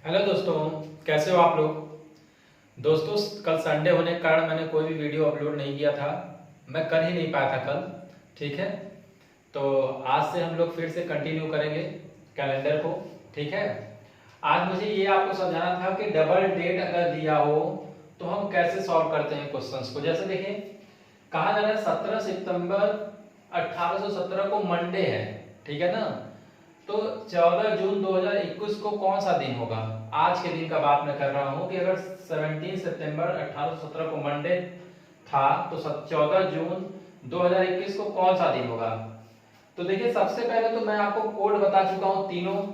Hello दोस्तों, कैसे हो आप लोग। दोस्तों, कल संडे होने के कारण मैंने कोई भी वीडियो अपलोड नहीं किया था। मैं कर ही नहीं पाया था कल। ठीक है, तो आज से हम लोग फिर से कंटिन्यू करेंगे कैलेंडर को। ठीक है, आज मुझे ये आपको समझाना था कि डबल डेट अगर दिया हो तो हम कैसे सॉल्व करते हैं क्वेश्चंस को। जैसे देखिए, कहा जा रहा है 17 सितंबर 1817 को मंडे है। ठीक है ना, तो 14 जून 2021 को कौन सा दिन होगा। आज के दिन का बात मैं कर रहा हूं कि अगर 17 सितंबर 1817 को मंडे था तो 14 जून 2021 को कौन सा दिन होगा। तो देखिए, सबसे पहले तो मैं आपको कोड बता चुका हूं तीनों।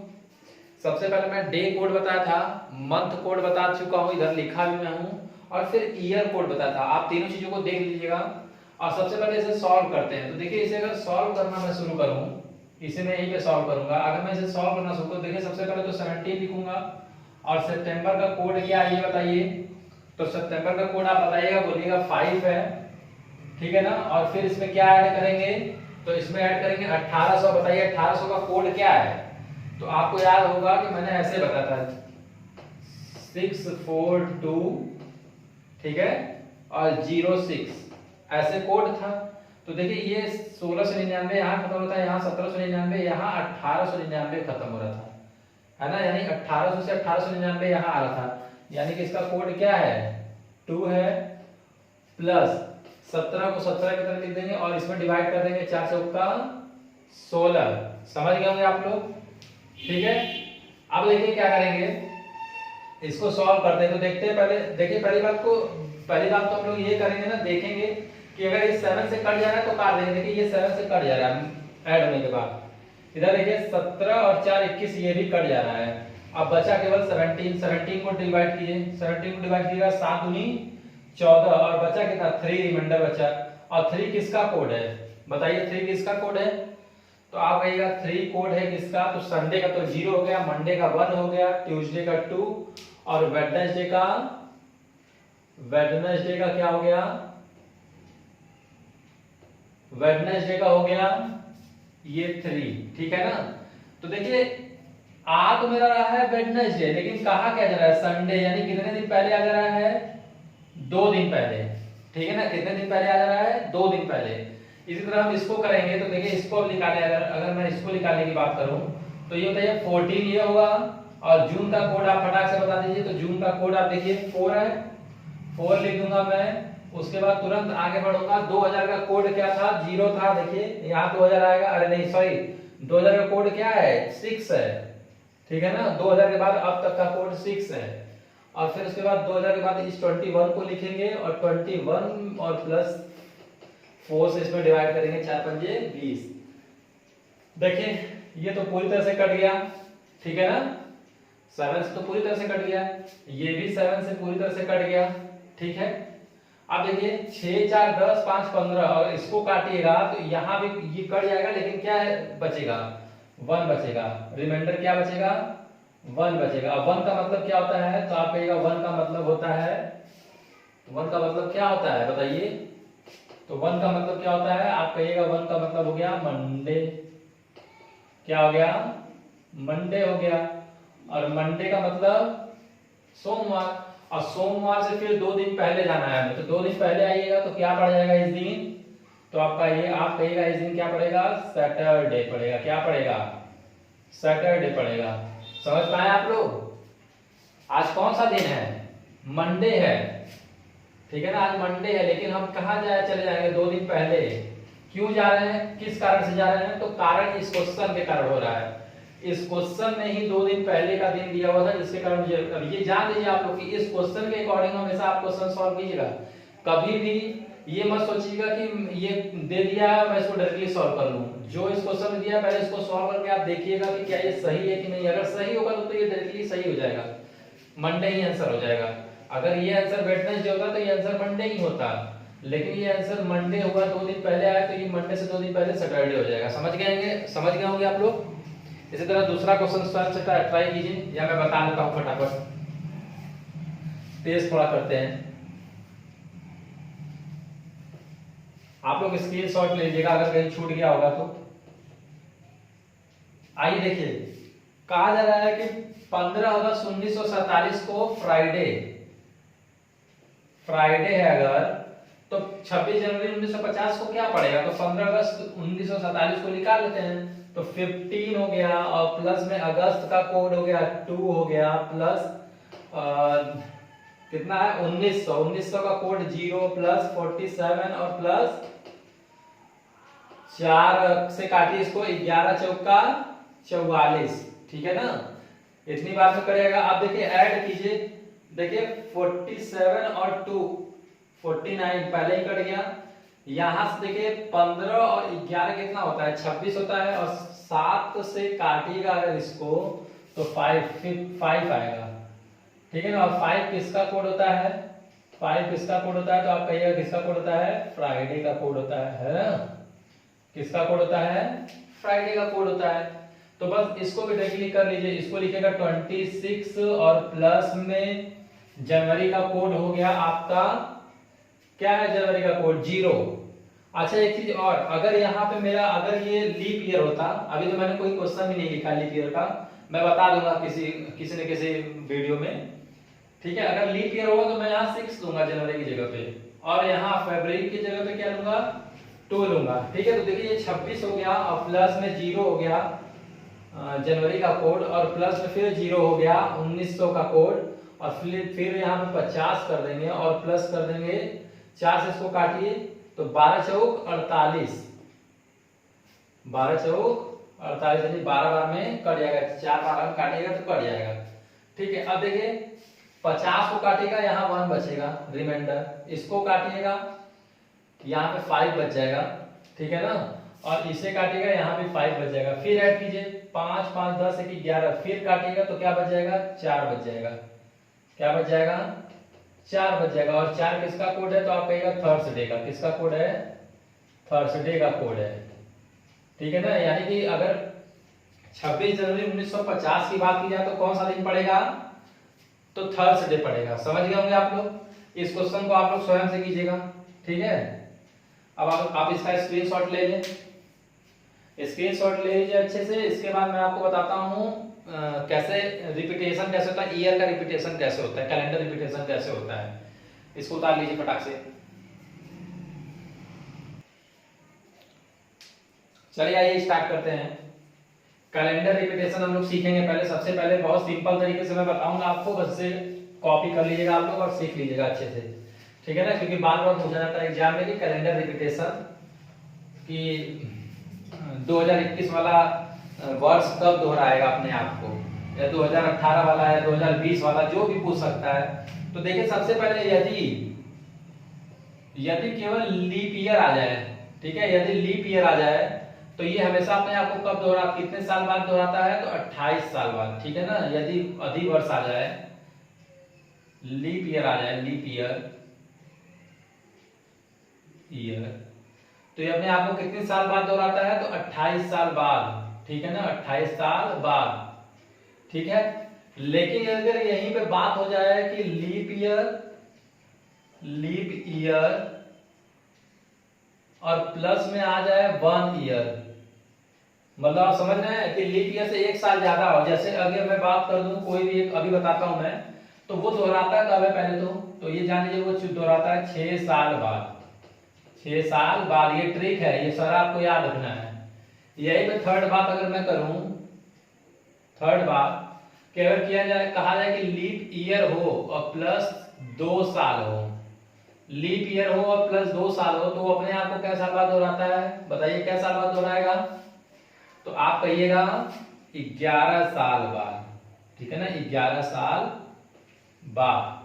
सबसे पहले मैं डे कोड बताया था, मंथ कोड बता चुका हूं, इधर लिखा भी मैं हूं, और फिर ईयर कोड बताया था। आप तीनों चीजों को देख लीजिएगा और सबसे पहले इसे सॉल्व करते हैं। तो देखिए, इसे अगर सॉल्व करना मैं शुरू करूं, इसे मैं यहीं पे सॉल्व करूंगा। अगर मैं इसे सॉल्व करना शुरू करूं, देखिए सबसे पहले तो 17 लिखूंगा और सितंबर का कोड क्या है ये बताइए। तो सितंबर का कोड आप बताइएगा, बोलिएगा 5 है। ठीक है ना, और फिर इसमें क्या ऐड करेंगे, तो इसमें ऐड करेंगे 1800। बताइए 1800 का कोड क्या है। तो आपको याद होगा कि मैंने ऐसे बताया था 642, ठीक है, और 06 ऐसे कोड था। तो देखिए, ये 1699 यहाँ खत्म होता है, यहाँ 1799, यहाँ 1899 खत्म हो रहा था, है ना। यानी 1800 से 1899 यहाँ आ रहा था। यानी कि इसका कोड क्या है, 2 है, प्लस 17 को 17 की तरफ लिख देंगे और इसमें डिवाइड कर देंगे 4 चौका 16। समझ गए होंगे आप लोग। ठीक है, अब देखिए क्या करेंगे, इसको सॉल्व करते हैं। तो देखते हैं, पहले देखिए पहली बात तो हम लोग ये करेंगे ना, देखेंगे कि अगर ये 7 से कट जा रहा है तो काट देंगे। देखिए ये 7 से कट जा रहा है ऐड होने के बाद। इधर देखिए 17 और 4 21, ये भी कट जा रहा है। अब बचा केवल 17 को डिवाइड कीजिए, 17 को डिवाइड कीजिएगा 7 दूनी 14 और बचा कितना 3 रिमाइंडर बचा। और 3 किसका कोड है बताइए, 3 किसका कोड है। तो आप कहिएगा 3 कोड है किसका, तो संडे का तो 0 हो गया, मंडे का 1 हो गया, ट्यूसडे का 2 और वेडनेसडे का क्या हो गया, वेडनेसडे का हो गया ये 3। ठीक है ना। तो देखिए, आ तो मेरा रहा है वेडनेसडे, लेकिन कहा क्या जा रहा है संडे, यानी कितने दिन पहले आ जा रहा है, 2 दिन पहले। ठीक है ना, कितने दिन पहले आ जा रहा है, 2 दिन पहले। इसी तरह हम इसको करेंगे, तो देखिए इसको अब निकालें। अगर मैं इसको निकालने की बात करूं तो ये बताइए 14 ये होगा, और जून का कोड आप फटाक से बता दीजिए। तो जून का कोड आप देखिए 4 है, 4 लिख दूंगा मैं। उसके बाद तुरंत आगे बढ़ूंगा, 2000 का कोड क्या था, 0 था। देखिए यहाँ 2000 आएगा, अरे नहीं सॉरी, 2000 का कोड क्या है, 6 है। ठीक है ना, 2000 के बाद अब तक का कोड 6 है। और फिर उसके बाद 2000 के बाद इस 21 को लिखेंगे और 21 और प्लस 4 से इसमें डिवाइड करेंगे, 4 पंजे 20। देखिए ये तो पूरी तरह से कट गया। ठीक है ना, 7 से तो पूरी तरह से कट गया, ये भी 7 से पूरी तरह से कट गया। ठीक है, अब देखिए 6 4 10 5 15, और इसको काटिएगा तो यहाँ भी ये कट जाएगा, लेकिन क्या है बचेगा, 1 बचेगा। रिमाइंडर क्या बचेगा, 1 बचेगा। अब 1 का मतलब क्या होता है, तो आप कहिएगा 1 का मतलब होता है, 1 का मतलब क्या होता है बताइए। तो 1 का मतलब क्या होता है, आप कहिएगा 1 का मतलब हो गया मंडे। क्या हो गया, मंडे हो गया। और मंडे का मतलब सोमवार, और सोमवार से फिर 2 दिन पहले जाना है हमें। तो 2 दिन पहले आइएगा तो क्या पड़ जाएगा इस दिन, तो आपका ये आप कहिएगा इस दिन क्या पड़ेगा, सैटरडे पड़ेगा। क्या पड़ेगा, सैटरडे पड़ेगा। समझ पाए आप लोग। आज कौन सा दिन है, मंडे है। ठीक है ना, आज मंडे है, लेकिन हम कहाँ चले जाएंगे, 2 दिन पहले। क्यों जा रहे हैं, किस कारण से जा रहे हैं, तो कारण इस क्वेश्चन के कारण हो रहा है। इस क्वेश्चन में ही 2 दिन पहले का दिन दिया हुआ था, जिसके कारण मुझे अब ये जान लीजिए आप लोग कि इस क्वेश्चन के अकॉर्डिंग हमेशा आप क्वेश्चन सॉल्व कीजिएगा। कभी भी ये मत सोचिएगा कि ये दे दिया मैं इसको डायरेक्टली सॉल्व कर लूं। जो इस क्वेश्चन में दिया पहले इसको सॉल्व करके आप देखिएगा कि क्या ये सही है कि नहीं। अगर सही होगा तो ये डायरेक्टली सही हो जाएगा, मंडे ही आंसर हो जाएगा। अगर ये आंसर वेडनेसडे होता तो ये आंसर मंडे ही होता, लेकिन ये आंसर मंडे हुआ, 2 दिन पहले आया, तो ये मंडे से 2 दिन पहले सैटरडे हो जाएगा। समझ गए होंगे आप लोग। इसी तरह दूसरा क्वेश्चन स्वयं से ट्राई कीजिए, या मैं बता देता हूं फटाफट, तेज थोड़ा करते हैं। आप लोग स्क्रीनशॉट ले लीजिएगा अगर कहीं छूट गया होगा तो। आइए देखिए, कहा जा रहा है कि 15 अगस्त 1947 को फ्राइडे है अगर, तो 26 जनवरी 1950 को क्या पड़ेगा, तो 15 अगस्त 1947 को निकाल लेते हैं, तो 15 हो गया और प्लस में अगस्त का कोड हो गया 2 हो गया, प्लस कितना है 1900 का कोड 0 प्लस 47 और प्लस 4 से काटिए इसको, 11 चौका 44, ठीक है ना, इतनी बार में करेगा। आप देखिए ऐड कीजिए, देखिए 47 और 2 49 पहले ही कट गया, यहां से देखिए 15 और 11 कितना होता है 26 होता है, और 7 से काटिएगा अगर इसको तो 5 आएगा, ठीक है ना। और 5 किसका कोड होता है, 5 किसका कोड होता है, तो आप कहिएगा किसका कोड होता है, फ्राइडे का कोड होता है ना, किसका कोड होता है, फ्राइडे का कोड होता है। तो बस इसको भी डायरेक्टली कर लीजिए, इसको लिखेगा 26 और प्लस में जनवरी का कोड हो गया आपका, क्या है जनवरी का कोड 0। अच्छा एक चीज और, अगर यहाँ पे मेरा अगर ये लीप ईयर होता, अभी तो मैंने कोई क्वेश्चन भी नहीं लिखा लीप ईयर का, मैं बता दूंगा किसी न किसी वीडियो में, ठीक है। अगर लीप ईयर होगा तो मैं यहाँ 6 लूंगा जनवरी की जगह पे, और यहाँ फरवरी की जगह पे क्या लूंगा 2 लूंगा, ठीक है। तो देखिए ये 26 हो गया और प्लस में 0 हो गया जनवरी का कोड, और प्लस में फिर 0 हो गया 1900 का कोड, और फिर यहाँ पे 50 कर देंगे और प्लस कर देंगे 4 से इसको काटिए तो 12 चौक 48, 12 चौक 48 यानी 12 बार में कट जाएगा, 4 बार में काटिएगा तो कट जाएगा, ठीक है। अब देखिए 50 को काटिएगा यहाँ 1 बचेगा रिमाइंडर, इसको काटिएगा यहाँ पे 5 बच जाएगा, ठीक है ना, और इसे काटिएगा यहाँ पे 5 बच जाएगा, फिर ऐड कीजिए 5 5 10 1 11, फिर काटिएगा तो क्या बच जाएगा 4 बच जाएगा, क्या बच जाएगा 4 बच जाएगा, और 4 किसका कोड है, तो आप कहिएगा थर्सडे का, किसका कोड है, थर्सडे का कोड है, ठीक है ना। यानी कि अगर 26 जनवरी 1950 की बात की जाए तो कौन सा दिन पड़ेगा, तो थर्सडे पड़ेगा, समझ गए होंगे आप लोग। इस क्वेश्चन को आप लोग स्वयं से कीजिएगा, ठीक है। अब आप इसका स्क्रीनशॉट ले लें, स्क्रीनशॉट ले लीजिए अच्छे से। इसके बाद मैं आपको बताता हूँ कैसे रिपीटेशन कैसे होता है, ईयर का रिपीटेशन कैसे होता है, कैलेंडर रिपीटेशन कैसे होता है, इसको उतार लीजिए फटाक से। चलिए आइए स्टार्ट करते हैं। कैलेंडर रिपीटेशन हम लोग सीखेंगे पहले, सबसे पहले बहुत सिंपल तरीके से मैं बताऊंगा आपको, बस से कॉपी कर लीजिएगा आप लोग और सीख लीजिएगा अच्छे से, ठीक है ना, क्योंकि बार बार पूछा जाता है एग्जाम में कि कैलेंडर रिपीटेशन कि 2021 वाला वर्ष कब दोहराएगा अपने आप को, या 2018 वाला है 2020 वाला, जो भी पूछ सकता है। तो देखिए सबसे पहले यदि केवल लीप ईयर आ जाए, ठीक है, यदि लीप ईयर आ जाए तो ये हमेशा अपने आप को कब दोहरा, कितने साल बाद दोहराता है, तो 28 साल बाद, ठीक है ना। यदि अधिवर्ष आ जाए, लीप ईयर आ जाए, लीप ईयर तो ये अपने आप को कितने साल बाद दोहराता है, तो 28 साल बाद, ठीक है ना, 28 साल बाद, ठीक है। लेकिन अगर यहीं पे बात हो जाए कि लीप ईयर और प्लस में आ जाए 1 ईयर, मतलब आप समझ रहे हैं कि लीप ईयर से 1 साल ज्यादा हो, जैसे अगर मैं बात कर दूं कोई भी एक अभी बताता हूं मैं, तो वो दोहराता कब है पहले तो ये जान लीजिए, वो दोहराता है 6 साल बाद, 6 साल बाद। ये ट्रिक है, ये सारा आपको याद रखना है। यही पे थर्ड बात अगर मैं करूं, थर्ड बात कि अगर किया जाए, कहा जाए कि लीप ईयर हो और प्लस 2 साल हो, लीप ईयर हो और प्लस 2 साल हो, तो वो अपने आप को क्या साल बाद दोहराता है, बताइए क्या साल बाद दोहराएगा, तो आप कहिएगा 11 साल बाद, ठीक है ना, 11 साल बाद,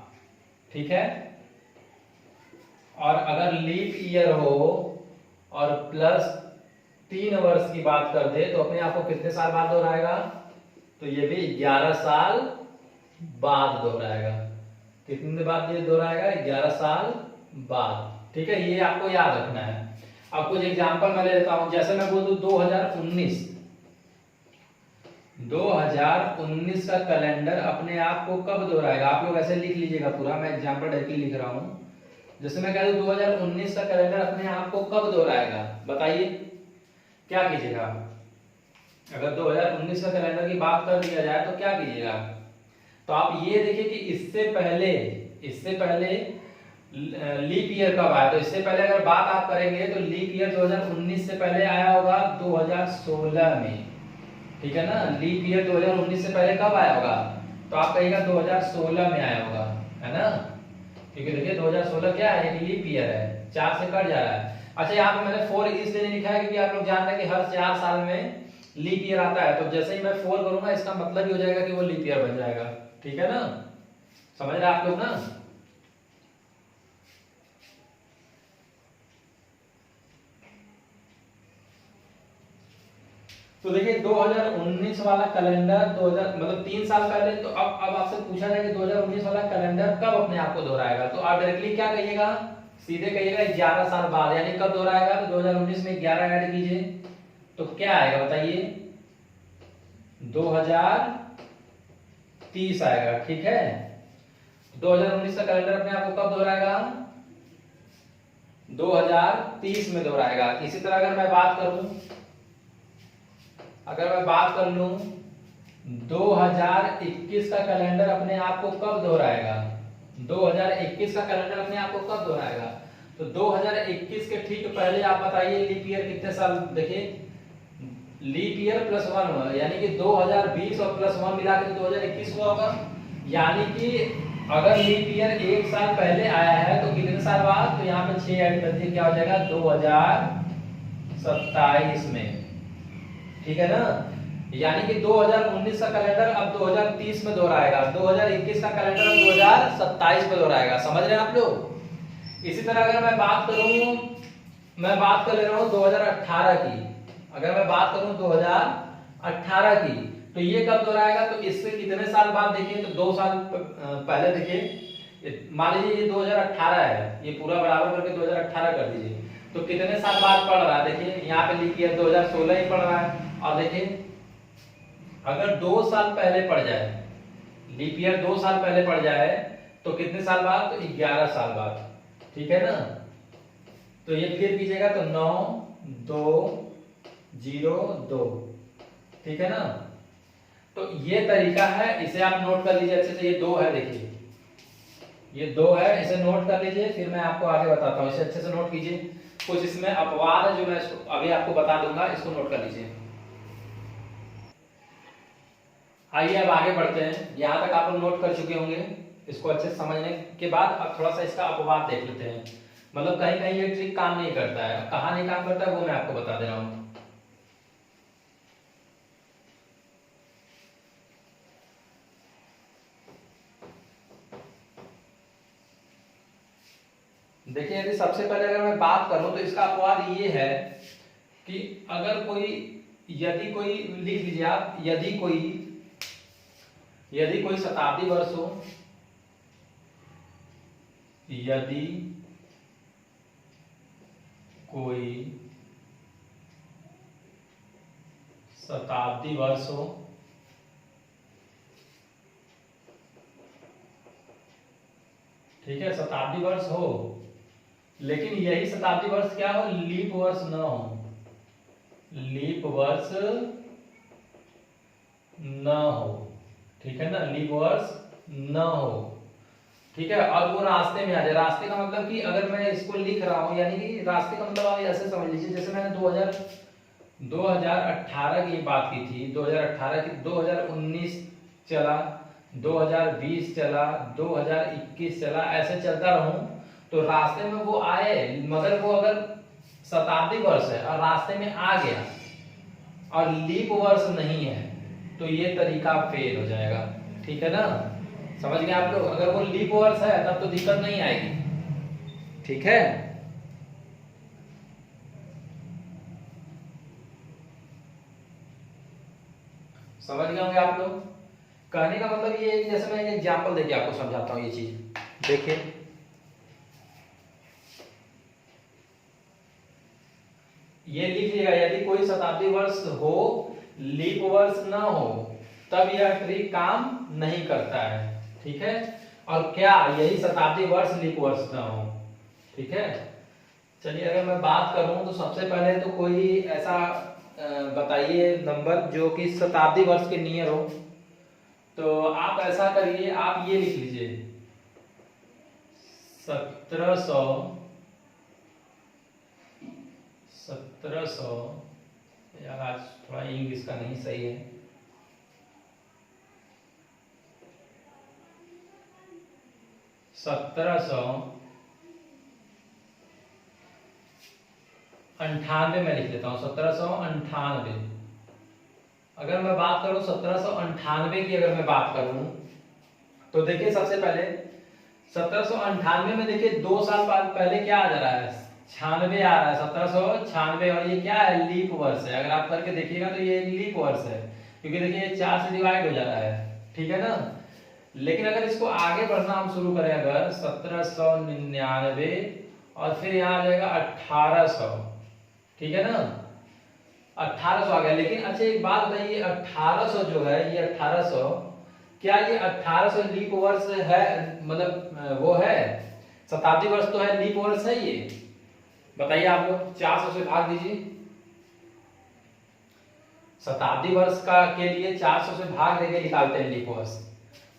ठीक है। और अगर लीप ईयर हो और प्लस 3 वर्ष की बात कर दे तो अपने आप को कितने साल बाद दोहराएगा, तो ये भी 11 साल बाद दोहराएगा, कितने बाद ये दोहराएगा, 11 साल बाद, ठीक है। ये आपको याद रखना है। अब कुछ एग्जांपल मैं ले लेता हूं, जैसे मैं बोल दूं 2019 का कैलेंडर अपने आप को कब दोहराएगा, आप लोग ऐसे लिख लीजिएगा पूरा, मैं एग्जांपल डायरेक्टली लिख रहा हूं। जैसे मैं कह दूं 2019 का कैलेंडर अपने आप को कब दोहराएगा, बताइए क्या कीजिएगा, अगर 2019 का कैलेंडर की बात कर दिया जाए तो क्या कीजिएगा, तो आप ये देखिए कि इससे पहले लीप ईयर कब आया। तो इससे पहले अगर बात आप करेंगे तो लीप ईयर 2019 से पहले आया होगा 2016 में, ठीक है ना। लीप ईयर 2019 से पहले कब आया होगा, तो आप कहिएगा 2016 में आया होगा, है ना। क्योंकि देखिए 2016 क्या है, एक लीप ईयर है, 4 से कट जा रहा है। अच्छा यहाँ पे मैंने 4 इसलिए लिखा है क्योंकि आप लोग जान रहे हैं कि हर 4 साल में लीप ईयर आता है। तो जैसे ही मैं 4 करूंगा इसका मतलब ही हो जाएगा कि वो लीप ईयर बन जाएगा, ठीक है ना। समझ रहे आप लोग ना। तो देखिए 2019 वाला कैलेंडर 2000 मतलब 3 साल पहले। तो अब आपसे पूछा जाए कि 2019 वाला कैलेंडर कब अपने आप को दोहराएगा, तो आप डायरेक्टली क्या कहिएगा, सीधे कहिएगा 11 साल बाद। यानी कब दोहराएगा, तो 2019 में 11 ऐड कीजिए तो क्या आएगा बताइए, 2030 आएगा, ठीक है। 2019 का कैलेंडर अपने आप को कब दोहराएगा, 2030 में दोहराएगा। इसी तरह अगर मैं बात कर लूं 2021 का कैलेंडर अपने आप को कब दोहराएगा, 2021 का कैलेंडर अपने आप को कब दोहराएगा, तो 2021 के ठीक पहले आप बताइए लीप ईयर कितने साल। देखिए लीप ईयर प्लस 1 हुआ, यानी कि 2020 और प्लस 1 मिला के 2021 हुआ होगा। यानी कि अगर लीप ईयर 1 साल पहले आया है तो कितने साल बाद, तो यहाँ पे 6 ऐड कर दिए, क्या हो जाएगा 2027 में, ठीक है ना। यानी कि 2019 का कैलेंडर अब 2030 में दोहराएगा, 2021 का कैलेंडर अब 2027 में दोहराएगा। समझ रहे हैं आप लोग। इसी तरह अगर मैं बात कर ले रहा हूँ 2018 की। अगर मैं बात करूं 2018 की, तो ये कब दोहराएगा, तो इससे कितने साल बाद देखिए, तो 2 साल पहले देखिए, मान लीजिए ये 2018 है, ये पूरा बराबर करके 2018 कर दीजिए, तो कितने साल बाद पड़ रहा है, देखिए यहाँ पे लिखिए 2016 ही पड़ रहा है। और देखिए अगर 2 साल पहले पड़ जाए, लीप ईयर 2 साल पहले पड़ जाए तो कितने साल बाद, तो 11 साल बाद, ठीक है ना। तो ये क्लियर कीजिएगा, तो 9-2-0-2, ठीक है ना। तो ये तरीका है, इसे आप नोट कर लीजिए अच्छे से। ये 2 है, देखिए ये 2 है, इसे नोट कर लीजिए, फिर मैं आपको आगे बताता हूँ। इसे अच्छे से नोट कीजिए। कुछ इसमें अपवाद है जो मैं इसको अभी आपको बता दूंगा, इसको नोट कर लीजिए। आइए अब आगे बढ़ते हैं। यहाँ तक आप लोग नोट कर चुके होंगे। इसको अच्छे से समझने के बाद अब थोड़ा सा इसका अपवाद देख लेते हैं। मतलब कहीं कहीं ये ट्रिक काम नहीं करता है, कहाँ नहीं काम करता है वो मैं आपको बता दे रहा हूँ। देखिए यदि सबसे पहले अगर मैं बात करूं तो इसका अपवाद ये है कि अगर कोई, यदि कोई, लिख लीजिए आप, यदि कोई शताब्दी वर्ष हो, यदि कोई शताब्दी वर्ष हो, ठीक है, शताब्दी वर्ष हो, लेकिन यही शताब्दी वर्ष क्या हो, लीप वर्ष न हो, लीप वर्ष न हो, ठीक है ना, लीप वर्ष न हो, ठीक है। और वो रास्ते में आ जाए। रास्ते का मतलब कि अगर मैं इसको लिख रहा हूं, यानी कि रास्ते का मतलब आप ऐसे समझ लीजिए, जैसे मैंने 2018 की बात की थी, 2018 की, 2019 चला, 2020 चला, 2021 चला, ऐसे चलता रहूं तो रास्ते में वो आए, मगर वो अगर शताब्दी वर्ष है और रास्ते में आ गया और लीप वर्ष नहीं है तो ये तरीका फेल हो जाएगा, ठीक है ना। समझ गए आप लोग। अगर वो लीप वर्ष है तब तो दिक्कत नहीं आएगी, ठीक है। समझ गए होंगे आप लोग। कहने का मतलब ये है कि जैसे मैं एक एग्जांपल देके आपको समझाता हूँ ये चीज। देखिए ये लिख लीजिएगा, यदि कोई शताब्दी वर्ष हो, लीप वर्ष ना हो, तब यह ट्रिक काम नहीं करता है, ठीक है। और क्या, यही शताब्दी वर्ष लीप वर्ष ना हो, ठीक है। चलिए अगर मैं बात करूं तो सबसे पहले तो कोई ऐसा बताइए नंबर जो कि शताब्दी वर्ष के नियर हो। तो आप ऐसा करिए, आप ये लिख लीजिए 1700 यार आज थोड़ा इंग्लिश का नहीं सही है। 1798 में लिख लेता हूँ, 1798। अगर मैं बात करूं 1798 की, अगर मैं बात करूं तो देखिए सबसे पहले 1798 में देखिए 2 साल पहले क्या आ जा रहा है, 96 आ रहा है, 1796। और ये क्या है, लीप वर्ष है। अगर आप करके देखिएगा तो ये एक लीप वर्ष है, क्योंकि देखिए ये 4 से डिवाइड हो जा रहा है, ठीक है ना। लेकिन अगर इसको आगे बढ़ना हम शुरू करें, अगर 1799 और फिर यहाँ आ जाएगा 1800, ठीक है ना, 1800 आ गया। लेकिन अच्छा एक बात बताइए, 1800 जो है, ये 1800, क्या ये 1800 लीप वर्ष है, मतलब वो है शताब्दी वर्ष तो है, लीप वर्ष है ये? बताइए आप लोग, 400 से भाग दीजिए। शताब्दी वर्ष का के लिए 400 से भाग देके निकालते हैं लीप वर्ष।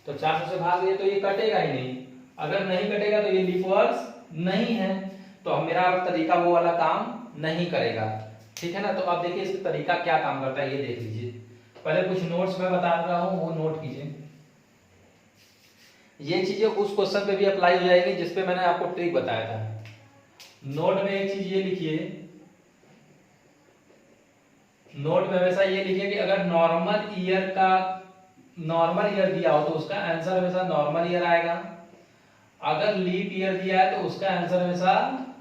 तो 400 से भाग दिए तो ये कटेगा ही नहीं। अगर नहीं कटेगा तो ये लीप वर्ष नहीं है, तो अब मेरा तरीका वो वाला काम नहीं करेगा, ठीक है ना। तो अब देखिए इसका तरीका क्या काम करता है, ये देख लीजिए। पहले कुछ नोट्स में बता रहा हूं, वो नोट कीजिए। ये चीजें उस क्वेश्चन पे भी अप्लाई हो जाएगी जिसपे मैंने आपको ट्रिक बताया था। नोट में एक चीज ये लिखिए, नोट में हमेशा ये लिखिए कि अगर नॉर्मल ईयर दिया हो तो उसका आंसर हमेशा नॉर्मल ईयर आएगा। अगर लीप ईयर दिया है तो उसका आंसर हमेशा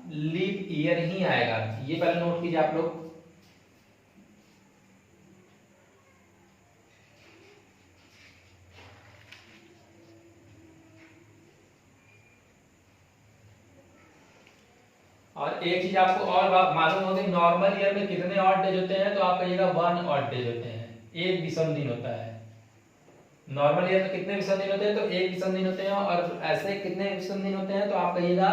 लीप ईयर ही आएगा। ये पहले नोट कीजिए आप लोग। और एक चीज आपको और मालूम होगी, नॉर्मल ईयर में कितने ऑड डेज होते हैं, तो आप कहिएगा 1 ऑड डेज होते हैं, एक विषम दिन होता है। नॉर्मल ईयर में कितने विषम दिन होते हैं, तो एक विषम दिन होते हैं। और ऐसे कितने विषम दिन होते हैं, तो आप कहिएगा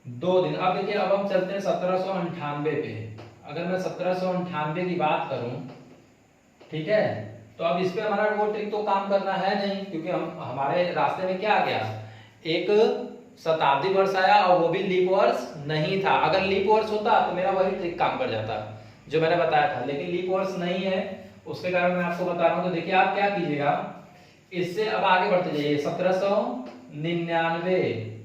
2 दिन। अब देखिए, अब हम चलते हैं 1798 पे। अगर मैं 1798 की बात करूं, ठीक है, तो अब इस पे हमारा वो ट्रिक तो काम करना है नहीं, क्योंकि हमारे रास्ते में क्या आ गया, एक शताब्दी वर्ष आया और वो भी लीप वर्ष नहीं था। अगर लीप वर्ष होता तो मेरा वही ट्रिक काम कर जाता जो मैंने बताया था, लेकिन लीप वर्ष नहीं है, उसके कारण मैं आपको बता रहा हूं। तो देखिए आप क्या कीजिएगा, इससे अब आगे बढ़ते जाइए। 1799,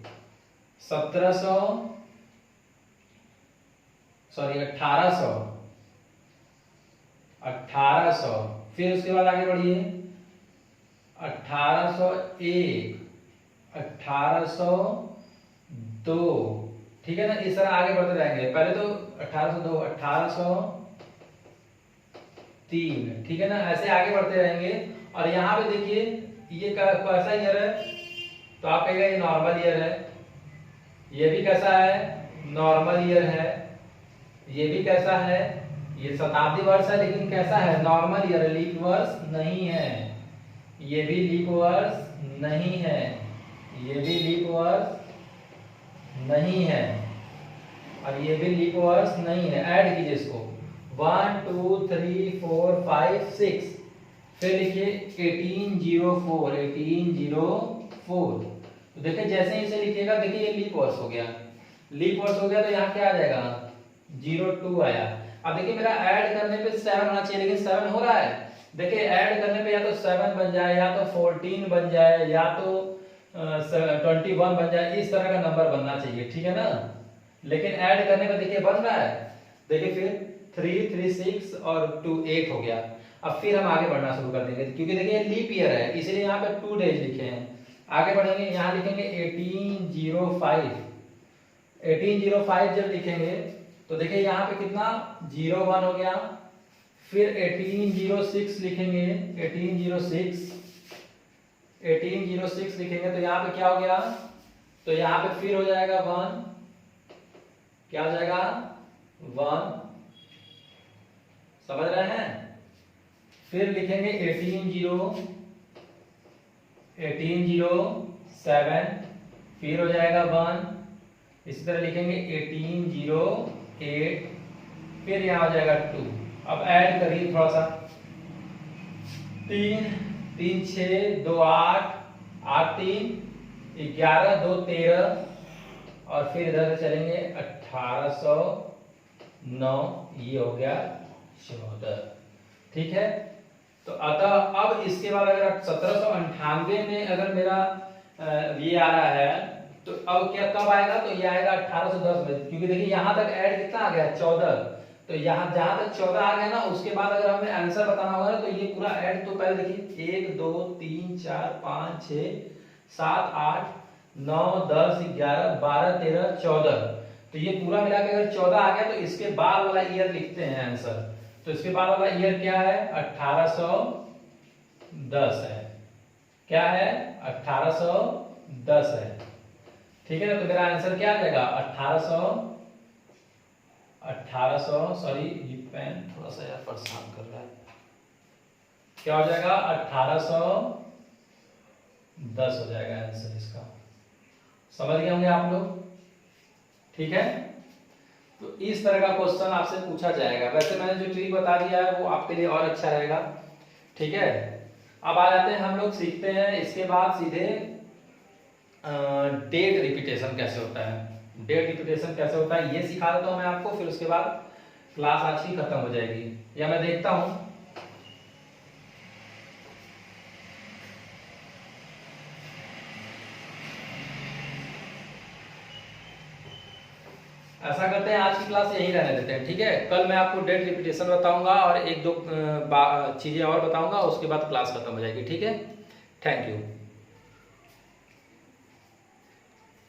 1800, फिर उसके बाद आगे बढ़िए 1801, 1802, ठीक है ना। इस तरह आगे बढ़ते जाएंगे। पहले तो 1802, 1803, ठीक है ना, ऐसे आगे बढ़ते रहेंगे। और यहाँ पे देखिए ये कैसा ईयर है, तो आप कहेंगे ये नॉर्मल ईयर है। ये भी कैसा है, नॉर्मल ईयर है। ये भी कैसा है, ये शताब्दी वर्ष है, लेकिन कैसा है, नॉर्मल ईयर, लीप वर्ष नहीं है। ये भी लीप वर्ष नहीं है, ये भी लीप वर्ष नहीं है, और ये भी लीप वर्ष नहीं है। ऐड कीजिए इसको, 1 2 3 4 5 6, फिर लिखिए 1804, 1804। तो देखिए जैसे ही इसे लिखिएगा, देखिए ये लीप वर्ष हो गया। लीप वर्ष हो गया तो यहाँ क्या आ जाएगा, 02 आया। अब देखिए मेरा ऐड करने पे 7 होना चाहिए, लेकिन 7 हो रहा है। देखिए ऐड करने पे या तो 7 बन जाए, या तो 14 बन जाए, या तो 21 बन जाए, इस तरह का नंबर बनना चाहिए, ठीक है ना। लेकिन ऐड करने पे देखिए बन रहा है। देखिए फिर 3 3 6 और 2 8 हो गया। अब फिर हम आगे बढ़ना शुरू कर देंगे, क्योंकि देखिए लीप ईयर है, इसलिए यहाँ पे 2 डेज लिखे हैं। आगे बढ़ेंगे, यहाँ लिखेंगे 1805। 1805 जब लिखेंगे तो देखिए यहाँ पे कितना 01 हो गया। फिर 1806 लिखेंगे, 1806 लिखेंगे तो यहाँ पे क्या हो गया, तो यहाँ पे फिर हो जाएगा 1, क्या हो जाएगा 1, समझ रहे हैं। फिर लिखेंगे 1807, फिर हो जाएगा 1। इसी तरह लिखेंगे 1808, फिर यहाँ हो जाएगा 2। अब ऐड करिए थोड़ा सा, 3 3 6 2 8 8 3 11 2 13 और फिर इधर से चलेंगे 1809, ये हो गया 14। ठीक है, तो अतः अब इसके बाद अगर 1798 में अगर मेरा ये आ रहा है तो अब क्या कब आएगा, तो ये आएगा 1810 में, क्योंकि देखिए यहाँ तक ऐड कितना आ गया 14, तो यहाँ जहां तक 14 आ गया ना, उसके बाद अगर हमें आंसर बताना होगा तो ये पूरा ऐड, तो पहले देखिए 1 2 3 4 5 6 7 8 9 10 11 12 13 14, तो ये पूरा मिला के अगर 14 आ गया तो इसके बाद वाला ईयर लिखते हैं आंसर। तो इसके बाद वाला ईयर क्या है, 1810 है। क्या है, 1810 है। ठीक है ना, तो मेरा आंसर क्या आ जाएगा 1800 सॉरी, ये पेन थोड़ा सा यार परेशान कर रहा है, क्या हो जाएगा 1810 हो जाएगा आंसर इसका। समझ गए होंगे आप लोग। ठीक है, तो इस तरह का क्वेश्चन आपसे पूछा जाएगा। वैसे मैंने जो ट्रिक बता दिया है वो आपके लिए और अच्छा रहेगा। ठीक है, अब आ जाते हैं हम लोग सीखते हैं इसके बाद सीधे डेट रिपीटेशन कैसे होता है। डेट रिपीटेशन कैसे होता है ये सिखा देता हूं मैं आपको, फिर उसके बाद क्लास आज की खत्म हो जाएगी। या मैं देखता हूं, ऐसा करते हैं आज की क्लास यहीं रहने देते हैं। ठीक है, कल मैं आपको डेट रिपीटेशन बताऊंगा और एक दो चीजें और बताऊंगा, उसके बाद क्लास खत्म हो जाएगी। ठीक है, थैंक यू।